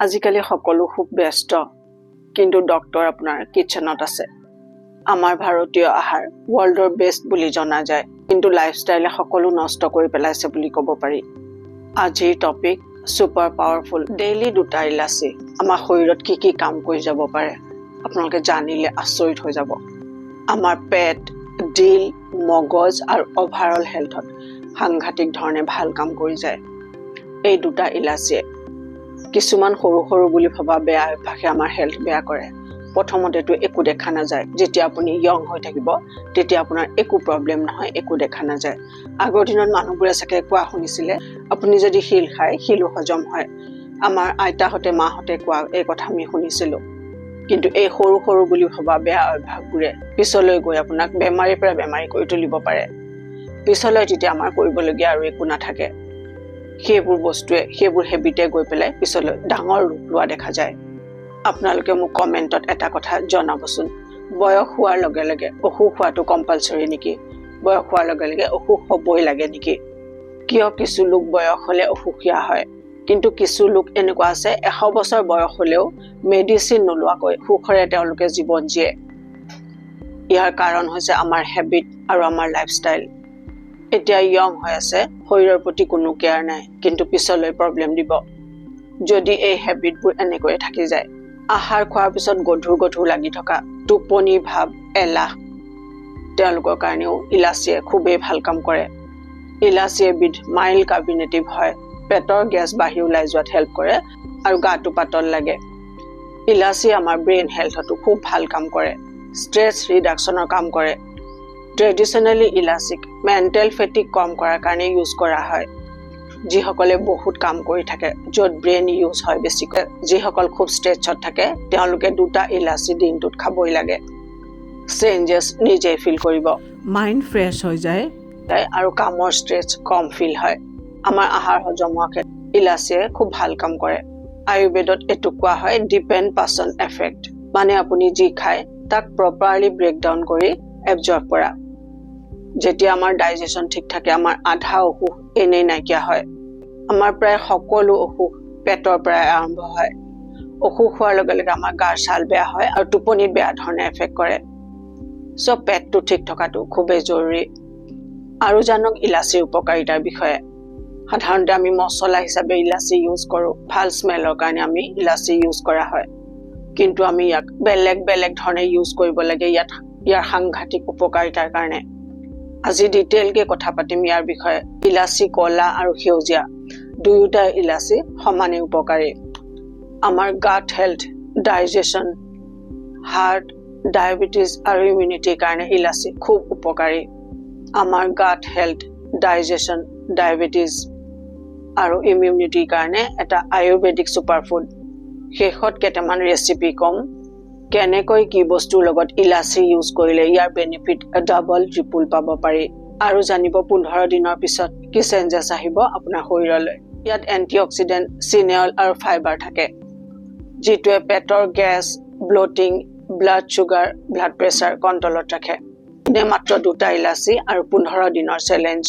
আজিকালি সকলো খুব ব্যস্ত, কিন্তু ডক্টৰ আপোনাৰ কিচেনত আছে। আমাৰ ভাৰতীয় আহাৰ ৱৰ্ল্ডৰ বেষ্ট বুলি জনা যায়, কিন্তু লাইফষ্টাইলে সকলো নষ্ট কৰি পেলাইছে বুলি ক'ব পাৰি। আজিৰ টপিক ছুপাৰ পাৱাৰফুল ডেইলি 2টা ইলাচি আমাৰ শৰীৰত কি কি কাম কৰি যাব পাৰে, আপোনালোকে জানিলে আচৰিত হৈ যাব। আমাৰ পেট, দিল, মগজ আৰু অভাৰঅল হেল্থত সাংঘাতিক ধৰণে ভাল কাম কৰি যায়। এই 2টা ইলাচিয়ে কিছুমান সৰু সৰু বুলি ভবা বেয়া অভ্যাসে আমাৰ হেল্থ বেয়া কৰে। প্ৰথমতেতো একো দেখা নাযায়। যেতিয়া আপুনি য়ং হৈ থাকিব তেতিয়া আপোনাৰ একো প্ৰব্লেম নহয়, একো দেখা নাযায়। আগৰ দিনত মানুহবোৰে চাগে কোৱা শুনিছিলে, আপুনি যদি শিল খায় শিলো হজম হয়। আমাৰ আইতাহঁতে মাহঁতে কোৱা এই কথা আমি শুনিছিলোঁ। কিন্তু এই সৰু সৰু বুলি ভবা বেয়া অভ্যাসবোৰে পিছলৈ গৈ আপোনাক বেমাৰীৰ পৰা বেমাৰী কৰি তুলিব পাৰে। পিছলৈ তেতিয়া আমাৰ কৰিবলগীয়া আৰু একো নাথাকে। সেইবোৰ বস্তুৱে, সেইবোৰ হেবিটে গৈ পেলাই পিছলৈ ডাঙৰ ৰূপ লোৱা দেখা যায়। আপোনালোকে মোক কমেণ্টত এটা কথা জনাবচোন, বয়স হোৱাৰ লগে লগে অসুখ হোৱাটো কম্পালচৰি নেকি? বয়স হোৱাৰ লগে লগে অসুখ হ'বই লাগে নেকি? কিয় কিছু লোক বয়স হ'লে অসুখীয়া হয়, কিন্তু কিছু লোক এনেকুৱা আছে 100 বছৰ বয়স হ'লেও মেডিচিন নোলোৱাকৈ সুখৰে তেওঁলোকে জীৱন জীয়ে। ইয়াৰ কাৰণ হৈছে আমাৰ হেবিট আৰু আমাৰ লাইফষ্টাইল। এতিয়া য়ং হৈ আছে, শৰীৰৰ প্ৰতি কোনো কেয়াৰ নাই, কিন্তু পিছলৈ প্ৰব্লেম দিব যদি এই হেবিটবোৰ এনেকৈয়ে থাকি যায়। আহাৰ খোৱাৰ পিছত গধুৰ গধুৰ লাগি থকা, টোপনি ভাৱ, এলাহ, তেওঁলোকৰ কাৰণেও ইলাচিয়ে খুবেই ভাল কাম কৰে। ইলাচি এবিধ মাইল্ড কাৰ্বনেটিভ হয়, পেটৰ গেছ বাঢ়ি ওলাই যোৱাত হেল্প কৰে আৰু গাটো পাতল লাগে। ইলাচি আমাৰ ব্ৰেইন হেল্থতো খুব ভাল কাম কৰে, ষ্ট্ৰেছ ৰিডাকশ্যনৰ কাম কৰে। ট্ৰেডিশ্যনেলি ইলাচিক মেণ্টেল ফেটিক কম কৰাৰ কাৰণে ইউজ কৰা হয়। যিসকলে বহুত কাম কৰি থাকে, য'ত ব্ৰেইন ইউজ হয় বেছিকৈ, যিসকল খুব ষ্ট্ৰেছত থাকে, তেওঁলোকে 2টা ইলাচি দিনটোত খাবই লাগে। চেঞ্জেছ নিজেই ফিল কৰিব, মাইণ্ড ফ্ৰেছ হৈ যায় আৰু কামৰ ষ্ট্ৰেছ কম ফিল হয়। আমাৰ আহাৰ হজম হোৱা ক্ষেত্ৰত ইলাচিয়ে খুব ভাল কাম কৰে। আয়ুৰ্বেদত এইটো কোৱা হয় ডিপেণ্ড পাৰ্চন এফেক্ট, মানে আপুনি যি খায় তাক প্ৰপাৰলি ব্ৰেকডাউন কৰি এবজৰ্ব কৰা। যেতিয়া আমাৰ ডাইজেশ্যন ঠিক থাকে, আমাৰ আধা অসুখ এনেই নাইকিয়া হয়। আমাৰ প্ৰায় সকলো অসুখ পেটৰ পৰাই আৰম্ভ হয়। অসুখ হোৱাৰ লগে লগে আমাৰ গাৰ ছাল বেয়া হয় আৰু টোপনিত বেয়া ধৰণে এফেক্ট কৰে। চ' পেটটো ঠিক থকাটো খুবেই জৰুৰী। আৰু জানক ইলাচিৰ উপকাৰিতাৰ বিষয়ে। সাধাৰণতে আমি মছলা হিচাপে ইলাচি ইউজ কৰোঁ, ভাল স্মেলৰ কাৰণে আমি ইলাচি ইউজ কৰা হয়। কিন্তু আমি ইয়াক বেলেগ বেলেগ ধৰণে ইউজ কৰিব লাগে ইয়াৰ সাংঘাতিক উপকাৰিতাৰ কাৰণে। আজি ডিটেইলকে কথা পাতিম ইয়াৰ বিষয়ে। ইলাচি কলা আৰু সেউজীয়া দুয়োটা ইলাচি সমানে উপকাৰী। আমাৰ গাট হেল্থ, ডাইজেশ্যন, হাৰ্ট, ডায়েবেটিছ আৰু ইমিউনিটিৰ কাৰণে ইলাচি খুব উপকাৰী। আমাৰ গাট হেল্থ, ডাইজেশ্যন, ডায়েবেটিছ আৰু ইমিউনিটিৰ কাৰণে এটা আয়ুৰ্বেদিক ছুপাৰফুড। শেষত কেইটামান ৰেচিপি ক'ম, কেনেকৈ কি বস্তুৰ লগত ইলাচি ইউজ কৰিলে ইয়াৰ বেনিফিট ডাবল ট্ৰিপুল পাব পাৰি। আৰু জানিব 15 দিনৰ পিছত কি চেঞ্জেছ আহিব আপোনাৰ শৰীৰলৈ। ইয়াত এণ্টিঅক্সিডেণ্ট, চিনেল আৰু ফাইবাৰ থাকে, যিটোৱে পেটৰ gas, bloating, blood sugar, blood pressure কণ্ট্ৰলত ৰাখে। এনে মাত্ৰ 2টা ইলাচি আৰু 15 দিনৰ চেলেঞ্জ।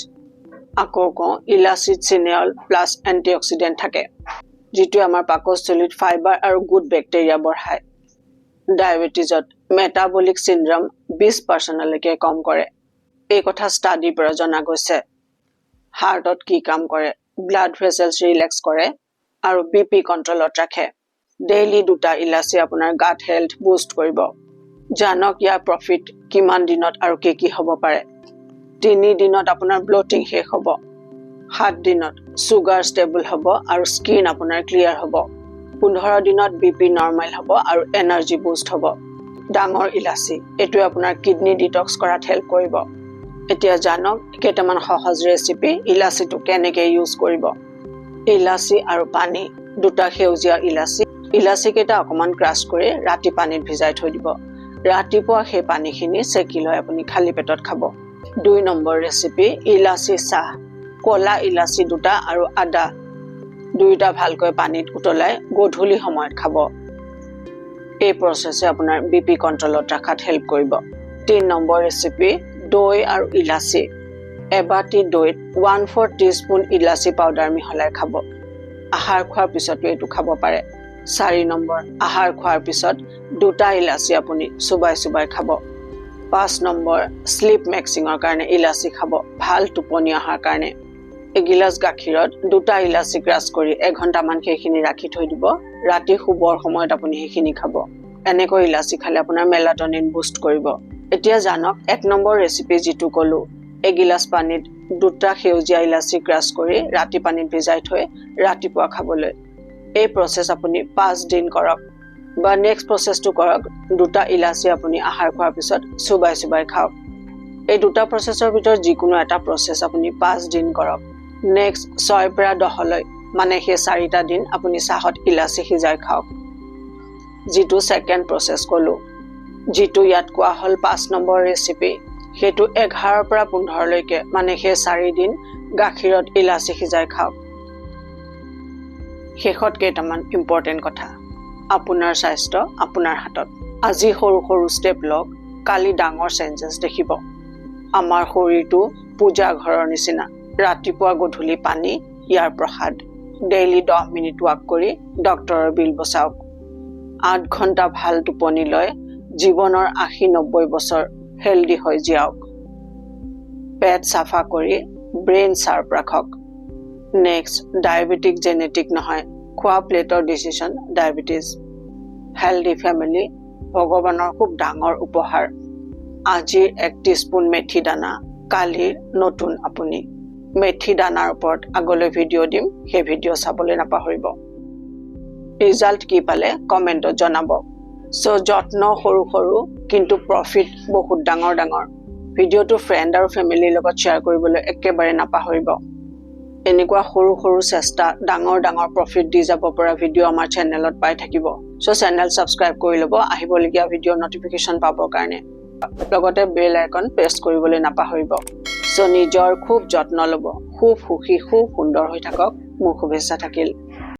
আকৌ কওঁ, ইলাচিত চিনেল প্লাছ এণ্টিঅক্সিডেণ্ট থাকে, যিটোৱে আমাৰ পাকস্থলীত ফাইবাৰ আৰু গুড বেক্টেৰিয়া বঢ়ায়। ডায়েবেটিছত মেটাবলিক চিণ্ড্ৰম 20% কম কৰে। এই কথা ষ্টাডিৰ পৰা জনা গৈছে। হাৰ্টত কি কাম কৰে, ব্লাড ভেছেলছ ৰিলেক্স কৰে আৰু BP কণ্ট্ৰলত ৰাখে। ডেইলি 2টা ইলাচি আপোনাৰ গাট হেল্থ বুষ্ট কৰিব। জানক ইয়াৰ প্ৰফিট কিমান দিনত আৰু কি কি হ'ব পাৰে। 3 দিনত আপোনাৰ ব্লটিং শেষ হ'ব, 7 দিনত ছুগাৰ ষ্টেবল হ'ব আৰু স্কিন আপোনাৰ ক্লিয়াৰ হ'ব, 15 দিনত BP নৰ্মেল হ'ব আৰু এনাৰ্জি বুষ্ট হ'ব। ডাঙৰ ইলাচি এইটোৱে আপোনাৰ কিডনি ডিটক্স কৰাত হেল্প কৰিব। এতিয়া জানক কেইটামান সহজ ৰেচিপি ইলাচিটো কেনেকৈ ইউজ কৰিব। ইলাচি আৰু পানী, 2টা সেউজীয়া ইলাচি। ইলাচিকেইটা অকণমান ক্ৰাছ কৰি ৰাতি পানীত ভিজাই থৈ দিব। ৰাতিপুৱা সেই পানীখিনি চেকি লৈ আপুনি খালী পেটত খাব। 2 নম্বৰ ৰেচিপি, ইলাচি চাহ। কলা ইলাচি 2টা আৰু আদা 2টা ভালকৈ পানীত উতলাই গধূলি সময়ত খাব। এই প্ৰচেছে আপোনাৰ BP কণ্ট্ৰলত ৰখাত হেল্প কৰিব। 3 নম্বৰ ৰেচিপি, দৈ আৰু ইলাচি। এবাটি দৈত 1/4 টিস্পুন ইলাচি পাউডাৰ মিহলাই খাব। আহাৰ খোৱাৰ পিছতো এইটো খাব পাৰে। 4 নম্বৰ, আহাৰ খোৱাৰ পিছত 2টা ইলাচি আপুনি চুবাই চুবাই খাব। 5 নম্বৰ, স্লিপ মেক্সিঙৰ কাৰণে ইলাচি খাব, ভাল টোপনি অহাৰ কাৰণে। এগিলাচ গাখীৰত 2টা ইলাচি ক্ৰাছ কৰি 1 ঘণ্টামান সেইখিনি ৰাখি থৈ দিব। ৰাতি শুবৰ সময়ত আপুনি সেইখিনি খাব। এনেকৈ ইলাচি খালে আপোনাৰ মেলাটনিন বুষ্ট কৰিব। এতিয়া জানক 1 নম্বৰ ৰেচিপি যিটো ক'লো, এগিলাচ পানীত 2টা সেউজীয়া ইলাচি ক্ৰাছ কৰি ৰাতি পানীত ভিজাই থৈ ৰাতিপুৱা খাবলৈ। এই প্ৰচেছ আপুনি 5 দিন কৰক। বা নেক্সট প্ৰচেছটো কৰক, 2টা ইলাচি আপুনি আহাৰ খোৱাৰ পিছত চুবাই চুবাই খাওক। এই 2টা প্ৰচেছৰ ভিতৰত যিকোনো এটা প্ৰচেছ আপুনি 5 দিন কৰক। নেক্সট 6 পৰা 10লৈ মানে সেই 4টা দিন আপুনি চাহত ইলাচি সিজাই খাওক। যিটো ছেকেণ্ড প্ৰচেছ ক'লো, যিটো ইয়াত কোৱা হ'ল 5 নম্বৰ ৰেচিপি, সেইটো 11 পৰা 15লৈকে মানে সেই 4 দিন গাখীৰত ইলাচি সিজাই খাওক। শেষত কেইটামান ইম্পৰ্টেণ্ট কথা। আপোনাৰ স্বাস্থ্য আপোনাৰ হাতত। আজি সৰু সৰু ষ্টেপ লওক, কালি ডাঙৰ চেঞ্জেছ দেখিব। আমাৰ শৰীৰটো পূজা ঘৰৰ নিচিনা। ৰাতিপুৱা গধূলি পানী, ইয়াৰ প্ৰসাদ। ডেইলি 10 মিনিট ৱাক কৰি ডক্তৰৰ বিল বচাওক। 8 ঘণ্টা ভাল টোপনি লৈ জীৱনৰ 80-90 বছৰ হেল্ডি হৈ জীয়াওক। পেট চাফা কৰি ব্ৰেইন শ্বাৰ্প ৰাখক। নেক্সট, ডায়েবেটিক জেনেটিক নহয়, খোৱা প্লেটৰ ডিচিশ্যন ডায়েবেটিছ। হেল্ডি ফেমিলি ভগৱানৰ খুব ডাঙৰ উপহাৰ। আজিৰ 1 টিস্পুন মেথি দানা, কালিৰ নতুন আপুনি। মেথি দানাৰ ওপৰত আগলৈ ভিডিঅ' দিম, সেই ভিডিঅ' চাবলৈ নাপাহৰিব। ৰিজাল্ট কি পালে কমেণ্টত জনাব। যত্ন সৰু সৰু কিন্তু প্ৰফিট বহুত ডাঙৰ ডাঙৰ। ভিডিঅ'টো ফ্ৰেণ্ড আৰু ফেমিলিৰ লগত শ্বেয়াৰ কৰিবলৈ একেবাৰে নাপাহৰিব। এনেকুৱা সৰু সৰু চেষ্টা ডাঙৰ ডাঙৰ প্ৰফিট দি যাব পৰা ভিডিঅ' আমাৰ চেনেলত পাই থাকিব। চেনেল ছাবস্ক্ৰাইব কৰি ল'ব আহিবলগীয়া ভিডিঅ'ৰ নটিফিকেশ্যন পাবৰ কাৰণে। লগতে বেল আইকন প্ৰেছ কৰিবলৈ নাপাহৰিব। নিজৰ খুব যত্ন ল'ব। খুব সুখী, খুব সুন্দৰ হৈ থাকক। মোৰ শুভেচ্ছা থাকিল।